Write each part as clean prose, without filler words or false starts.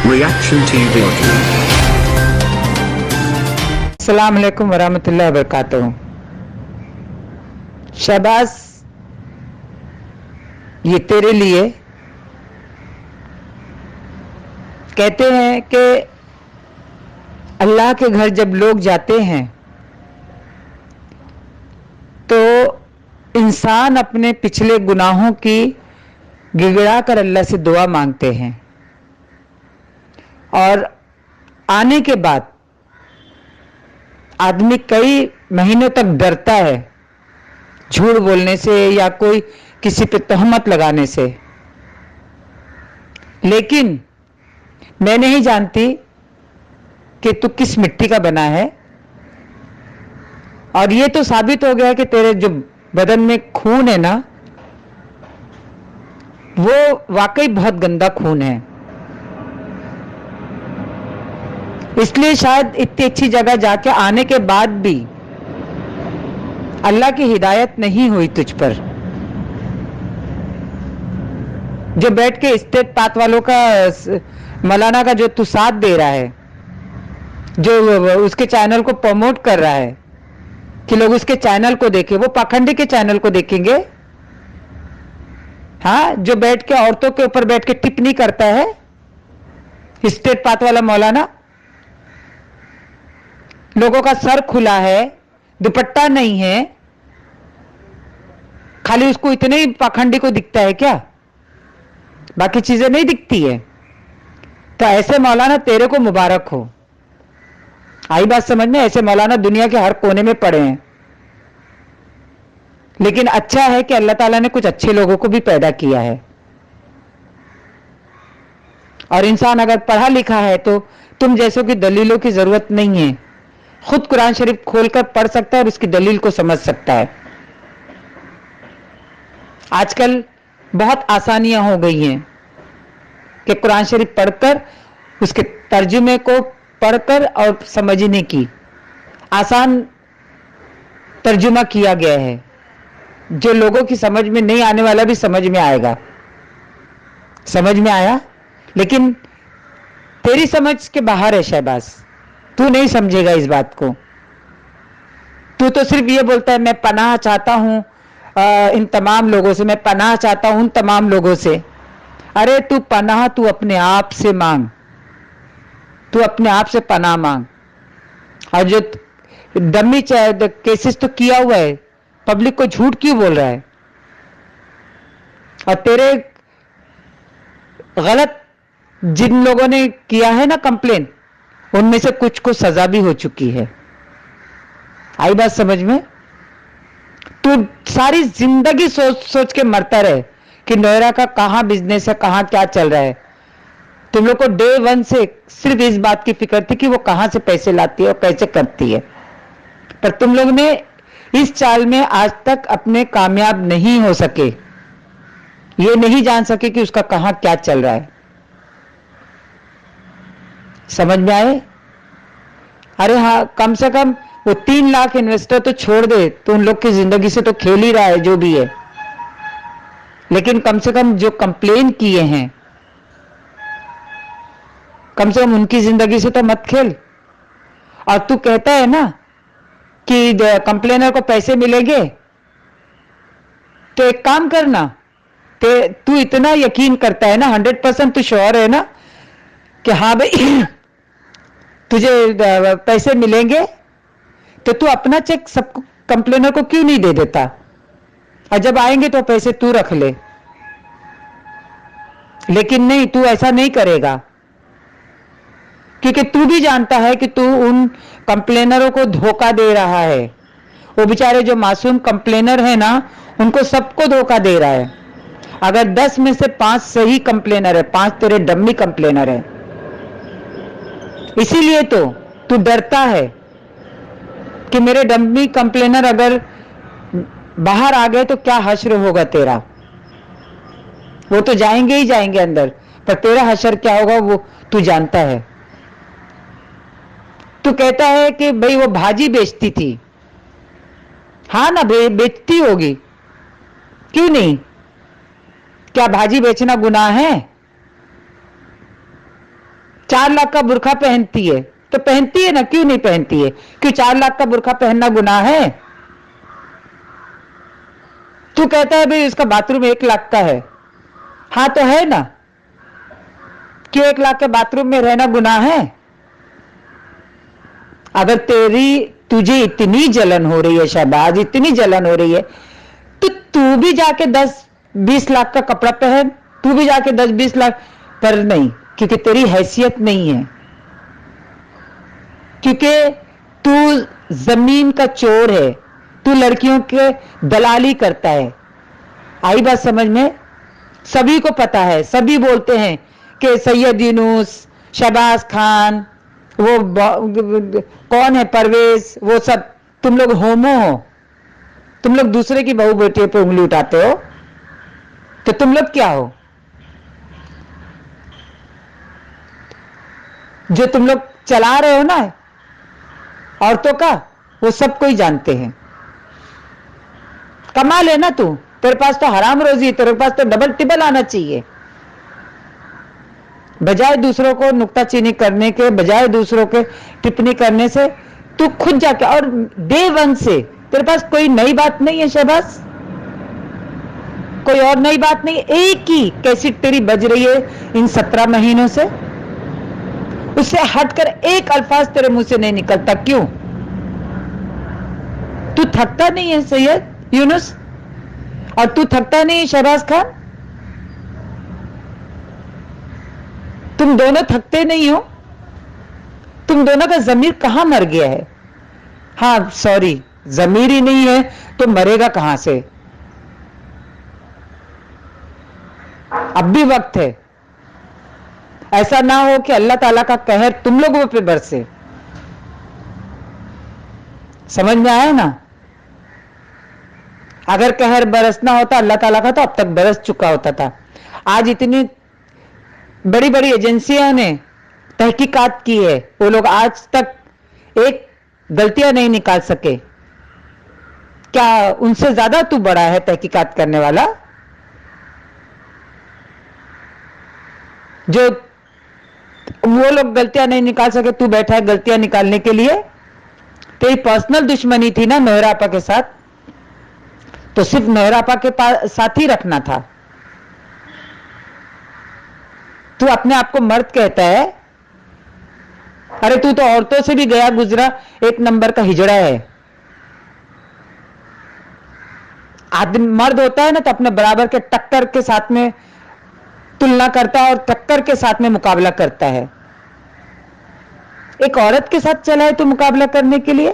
Reaction TV. अस्सलाम वालेकुम वरहमतुल्लाहि वबरकातुहू। शहबाज, ये तेरे लिए कहते हैं कि अल्लाह के घर जब लोग जाते हैं तो इंसान अपने पिछले गुनाहों की गिड़गिड़ा कर अल्लाह से दुआ मांगते हैं और आने के बाद आदमी कई महीनों तक डरता है झूठ बोलने से या कोई किसी पे तहमत लगाने से। लेकिन मैं नहीं जानती कि तू किस मिट्टी का बना है, और ये तो साबित हो गया कि तेरे जो बदन में खून है ना, वो वाकई बहुत गंदा खून है। इसलिए शायद इतनी अच्छी जगह जाके आने के बाद भी अल्लाह की हिदायत नहीं हुई तुझ पर। जो बैठ के स्टेट पात वालों का मौलाना का जो तू साथ दे रहा है, जो उसके चैनल को प्रमोट कर रहा है कि लोग उसके चैनल को देखें, वो पाखंडी के चैनल को देखेंगे। हाँ, जो बैठ के औरतों के ऊपर बैठ के टिप्पणी करता है स्टेट पात वाला मौलाना, लोगों का सर खुला है, दुपट्टा नहीं है, खाली उसको इतने ही पाखंडी को दिखता है क्या? बाकी चीजें नहीं दिखती है। तो ऐसे मौलाना तेरे को मुबारक हो। आई बात समझ में? ऐसे मौलाना दुनिया के हर कोने में पड़े हैं। लेकिन अच्छा है कि अल्लाह ताला ने कुछ अच्छे लोगों को भी पैदा किया है, और इंसान अगर पढ़ा लिखा है तो तुम जैसों की दलीलों की जरूरत नहीं है। खुद कुरान शरीफ खोलकर पढ़ सकता है और उसकी दलील को समझ सकता है। आजकल बहुत आसानियां हो गई हैं कि कुरान शरीफ पढ़कर उसके तर्जुमे को पढ़कर और समझने की आसान तर्जुमा किया गया है। जो लोगों की समझ में नहीं आने वाला भी समझ में आएगा। समझ में आया? लेकिन तेरी समझ के बाहर है शहबाज, तू नहीं समझेगा इस बात को। तू तो सिर्फ ये बोलता है मैं पनाह चाहता हूं इन तमाम लोगों से, मैं पनाह चाहता हूं उन तमाम लोगों से। अरे तू पनाह तू अपने आप से मांग, तू अपने आप से पनाह मांग। और जो डमी केसेस तो किया हुआ है, पब्लिक को झूठ क्यों बोल रहा है? और तेरे गलत जिन लोगों ने किया है ना कंप्लेन, उनमें से कुछ को सजा भी हो चुकी है। आई बात समझ में? तू सारी जिंदगी सोच सोच के मरता रहे कि नोएरा का कहां बिजनेस है, कहां क्या चल रहा है। तुम लोग को डे वन से सिर्फ इस बात की फिक्र थी कि वो कहां से पैसे लाती है और कैसे करती है, पर तुम लोग ने इस चाल में आज तक अपने कामयाब नहीं हो सके। ये नहीं जान सके कि उसका कहां क्या चल रहा है। समझ में आए? अरे हाँ, कम से कम वो 3 लाख इन्वेस्टर तो छोड़ दे, तो उन लोग की जिंदगी से तो खेल ही रहा है जो भी है। लेकिन कम से कम जो कंप्लेन किए हैं, कम से कम उनकी जिंदगी से तो मत खेल। और तू कहता है ना कि कंप्लेनर को पैसे मिलेंगे, तो एक काम करना, तू इतना यकीन करता है ना, 100% तू श्योर है ना कि हाँ भाई तुझे पैसे मिलेंगे, तो तू अपना चेक सब कंप्लेनर को क्यों नहीं दे देता? और जब आएंगे तो पैसे तू रख ले। लेकिन नहीं, तू ऐसा नहीं करेगा, क्योंकि तू भी जानता है कि तू उन कंप्लेनरों को धोखा दे रहा है। वो बेचारे जो मासूम कंप्लेनर है ना, उनको सबको धोखा दे रहा है। अगर 10 में से 5 सही कंप्लेनर है, 5 तेरे डम्मी कंप्लेनर है। इसीलिए तो तू डरता है कि मेरे डम्मी कंप्लेनर अगर बाहर आ गए तो क्या हश्र होगा तेरा। वो तो जाएंगे ही जाएंगे अंदर, पर तेरा हश्र क्या होगा वो तू जानता है। तू कहता है कि भाई वो भाजी बेचती थी। हाँ ना, बेचती होगी, क्यों नहीं? क्या भाजी बेचना गुनाह है? 4 लाख का बुरखा पहनती है तो पहनती है ना, क्यों नहीं पहनती है? क्यों 4 लाख का बुरखा पहनना गुनाह है? तू कहता है भाई इसका बाथरूम 1 लाख का है, हाँ तो है ना, क्यों 1 लाख के बाथरूम में रहना गुनाह है? अगर तुझे इतनी जलन हो रही है शहबाज, इतनी जलन हो रही है, तो तू भी जाके 10-20 लाख का कपड़ा पहन, तू भी जाके 10-20 लाख, पर नहीं, क्योंकि तेरी हैसियत नहीं है, क्योंकि तू जमीन का चोर है, तू लड़कियों के दलाली करता है। आई बात समझ में? सभी को पता है, सभी बोलते हैं कि सैयद यूनुस, शहबाज खान, वो कौन है परवेज, वो सब तुम लोग होमो हो, तुम लोग दूसरे की बहू बेटियों पे उंगली उठाते हो, तो तुम लोग क्या हो? जो तुम लोग चला रहे हो ना औरतों का, वो सब कोई जानते हैं। कमा लेना तू, तेरे पास तो हराम रोजी, तेरे पास तो डबल टिबल आना चाहिए। बजाय दूसरों को नुक्ताचीनी करने के, बजाय दूसरों के टिप्पणी करने से, तू खुद जाके, और डे 1 से तेरे पास कोई नई बात नहीं है शहबाज, कोई और नई बात नहीं, एक ही कैसेट तेरी बज रही है इन 17 महीनों से, उससे हटकर एक अल्फाज तेरे मुंह से नहीं निकलता। क्यों? तू थकता नहीं है सैयद यूनुस, और तू थकता नहीं है शहबाज खान? तुम दोनों थकते नहीं हो? तुम दोनों का जमीर कहां मर गया है? हाँ सॉरी, जमीर ही नहीं है तो मरेगा कहां से? अब भी वक्त है, ऐसा ना हो कि अल्लाह ताला का कहर तुम लोगों पे बरसे। समझ में आया ना? अगर कहर बरसना होता अल्लाह ताला का तो अब तक बरस चुका होता था। आज इतनी बड़ी बड़ी एजेंसियों ने तहकीकात की है, वो लोग आज तक एक गलतियां नहीं निकाल सके। क्या उनसे ज्यादा तू बड़ा है तहकीकात करने वाला? जो वो लोग गलतियां नहीं निकाल सके, तू बैठा है गलतियां निकालने के लिए। तेरी पर्सनल दुश्मनी थी ना नोहरापा के साथ, तो सिर्फ नोहरापा के साथ ही रखना था। तू अपने आप को मर्द कहता है, अरे तू तो औरतों से भी गया गुजरा 1 नंबर का हिजड़ा है। आदमी मर्द होता है ना तो अपने बराबर के टक्कर के साथ में तुलना करता है और टक्कर के साथ में मुकाबला करता है। एक औरत के साथ चला है तू मुकाबला करने के लिए?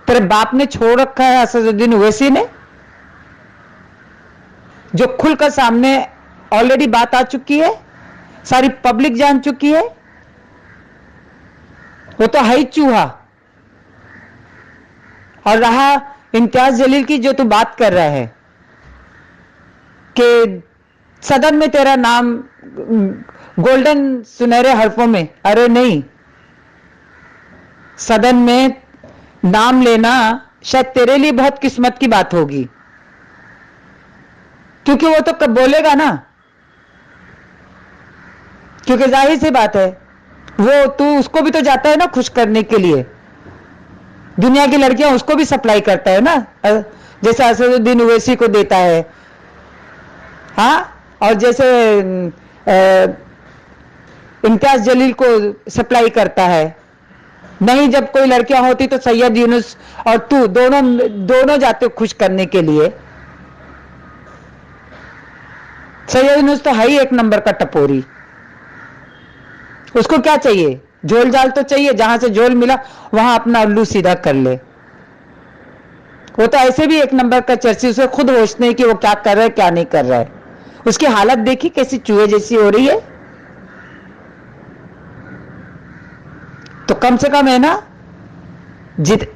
तेरे बाप ने छोड़ रखा है असदुद्दीन ओवैसी ने, जो खुलकर सामने ऑलरेडी बात आ चुकी है, सारी पब्लिक जान चुकी है। वो तो है ही चूहा। और रहा इम्तियाज जलील की, जो तू बात कर रहा है कि सदन में तेरा नाम गोल्डन सुनहरे हरफों में, अरे नहीं, सदन में नाम लेना शायद तेरे लिए बहुत किस्मत की बात होगी, क्योंकि वो तो कब बोलेगा ना, क्योंकि जाहिर सी बात है वो तू उसको भी तो जाता है ना खुश करने के लिए। दुनिया की लड़कियां उसको भी सप्लाई करता है ना, जैसे असदुद्दीन ओवैसी को देता है, हाँ, और जैसे इम्तियाज जलील को सप्लाई करता है। नहीं, जब कोई लड़कियां होती तो सैयद यूनुस और तू दोनों जाते हो खुश करने के लिए। सैयद यूनुस तो है ही 1 नंबर का टपोरी, उसको क्या चाहिए? झोल जाल तो चाहिए, जहां से झोल मिला वहां अपना उल्लू सीधा कर ले। वो तो ऐसे भी 1 नंबर का चर्ची, उसे खुद होश नहीं कि वो क्या कर रहा है क्या नहीं कर रहा है। उसकी हालत देखी कैसी चूहे जैसी हो रही है। तो कम से कम है ना,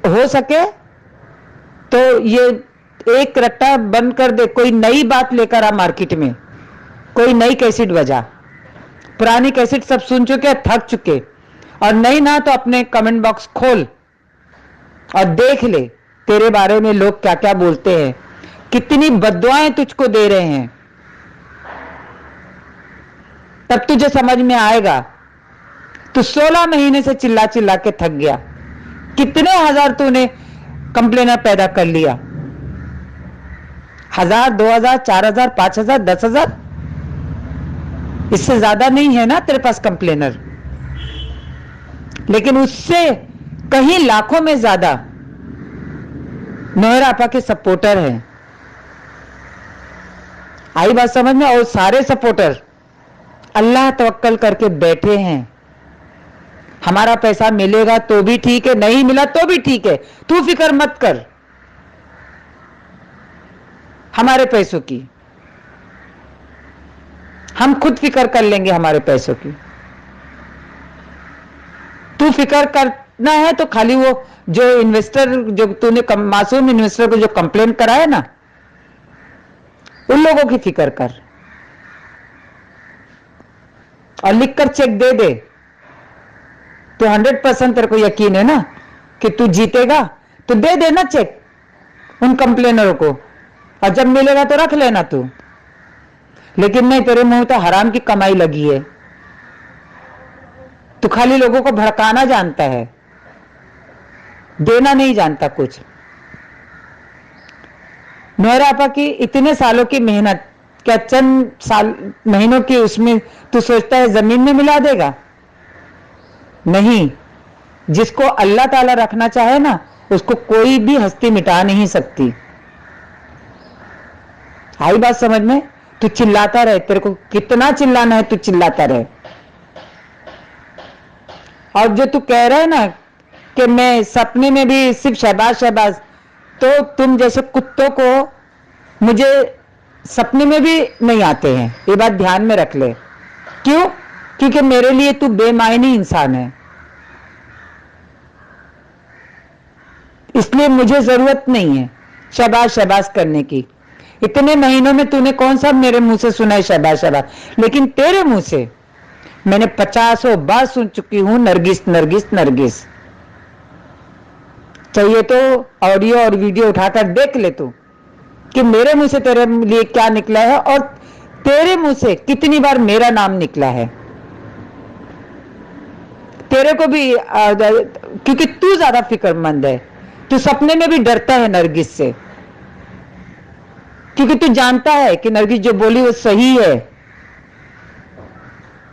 हो सके तो ये एक रट्टा बंद कर दे, कोई नई बात लेकर आ मार्केट में, कोई नई कैसेट बजा। पुरानी कैसेट सब सुन चुके, थक चुके। और नहीं ना तो अपने कमेंट बॉक्स खोल और देख ले तेरे बारे में लोग क्या क्या बोलते हैं, कितनी बद्दुआएं तुझको दे रहे हैं। तब तुझे समझ में आएगा। तू 16 महीने से चिल्ला चिल्ला के थक गया। कितने हजार तूने कंप्लेनर पैदा कर लिया? 1000, 2000, 4000, 5000, 10,000? इससे ज्यादा नहीं है ना तेरे पास कंप्लेनर। लेकिन उससे कहीं लाखों में ज्यादा नोएरा आपा के सपोर्टर हैं। आई बात समझ में? और सारे सपोर्टर अल्लाह तवक्कल करके बैठे हैं। हमारा पैसा मिलेगा तो भी ठीक है, नहीं मिला तो भी ठीक है, तू फिक्र मत कर हमारे पैसों की। हम खुद फिक्र कर लेंगे हमारे पैसों की। तू फिक्र करना है तो खाली वो जो इन्वेस्टर, जो तूने मासूम इन्वेस्टर को जो कंप्लेन कराया ना, उन लोगों की फिक्र कर और लिखकर चेक दे दे। तो 100% तेरे को यकीन है ना कि तू जीतेगा, तो दे देना चेक उन कंप्लेनरों को, और जब मिलेगा तो रख लेना तू। लेकिन नहीं, तेरे मुंह तो हराम की कमाई लगी है। तू खाली लोगों को भड़काना जानता है, देना नहीं जानता कुछ। नोएरा आपा की इतने सालों की मेहनत क्या चंद साल महीनों की उसमें तू सोचता है जमीन में मिला देगा? नहीं। जिसको अल्लाह ताला रखना चाहे ना, उसको कोई भी हस्ती मिटा नहीं सकती। आई बात समझ में? तू चिल्लाता रहे, तेरे को कितना चिल्लाना है तू चिल्लाता रहे। और जो तू कह रहा है ना कि मैं सपने में भी सिर्फ शहबाज शहबाज, तो तुम जैसे कुत्तों को मुझे सपने में भी नहीं आते हैं, ये बात ध्यान में रख ले। क्यों? क्योंकि मेरे लिए तू बेमायनी इंसान है, इसलिए मुझे जरूरत नहीं है शहबाज शहबाज करने की। इतने महीनों में तूने कौन सा मेरे मुंह से सुना है शहबाज शहबाज? लेकिन तेरे मुंह से मैंने 50 बार सुन चुकी हूं नरगिस नरगिस नरगिस। चाहिए तो ऑडियो और वीडियो उठाकर देख ले तू कि मेरे मुंह से तेरे लिए क्या निकला है और तेरे मुंह से कितनी बार मेरा नाम निकला है। तेरे को भी क्योंकि तू ज्यादा फिक्रमंद है, तू सपने में भी डरता है नरगिस से, क्योंकि तू जानता है कि नरगिस जो बोली वो सही है।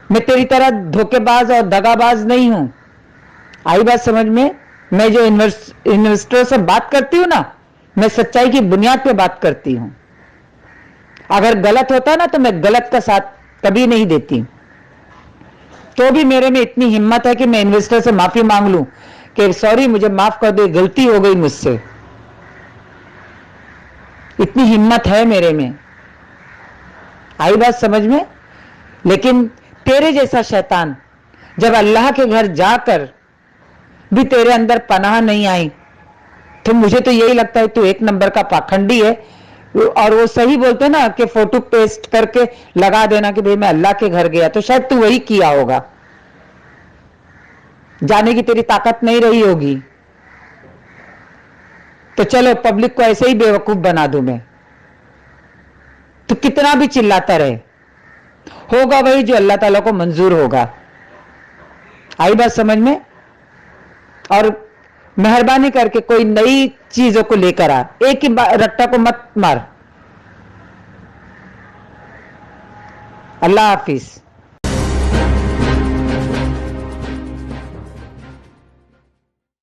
मैं तेरी तरह धोखेबाज और दगाबाज नहीं हूं। आई बात समझ में? मैं जो इन्वेस्टर से बात करती हूं ना, मैं सच्चाई की बुनियाद पे बात करती हूं। अगर गलत होता ना तो मैं गलत का साथ कभी नहीं देती। तो भी मेरे में इतनी हिम्मत है कि मैं इन्वेस्टर से माफी मांग लूं कि सॉरी, मुझे माफ कर दो, गलती हो गई मुझसे। इतनी हिम्मत है मेरे में। आई बात समझ में? लेकिन तेरे जैसा शैतान जब अल्लाह के घर जाकर भी तेरे अंदर पनाह नहीं आई, तो मुझे तो यही लगता है तू एक नंबर का पाखंडी है। और वो सही बोलते ना कि फोटो पेस्ट करके लगा देना कि भाई मैं अल्लाह के घर गया, तो शायद तू वही किया होगा। जाने की तेरी ताकत नहीं रही होगी, तो चलो पब्लिक को ऐसे ही बेवकूफ बना दूं मैं। तो कितना भी चिल्लाता रहे, होगा वही जो अल्लाह ताला को मंजूर होगा। आई बात समझ में? और मेहरबानी करके कोई नई चीजों को लेकर आ, एक ही रट्टा को मत मार। अल्लाह हाफिज।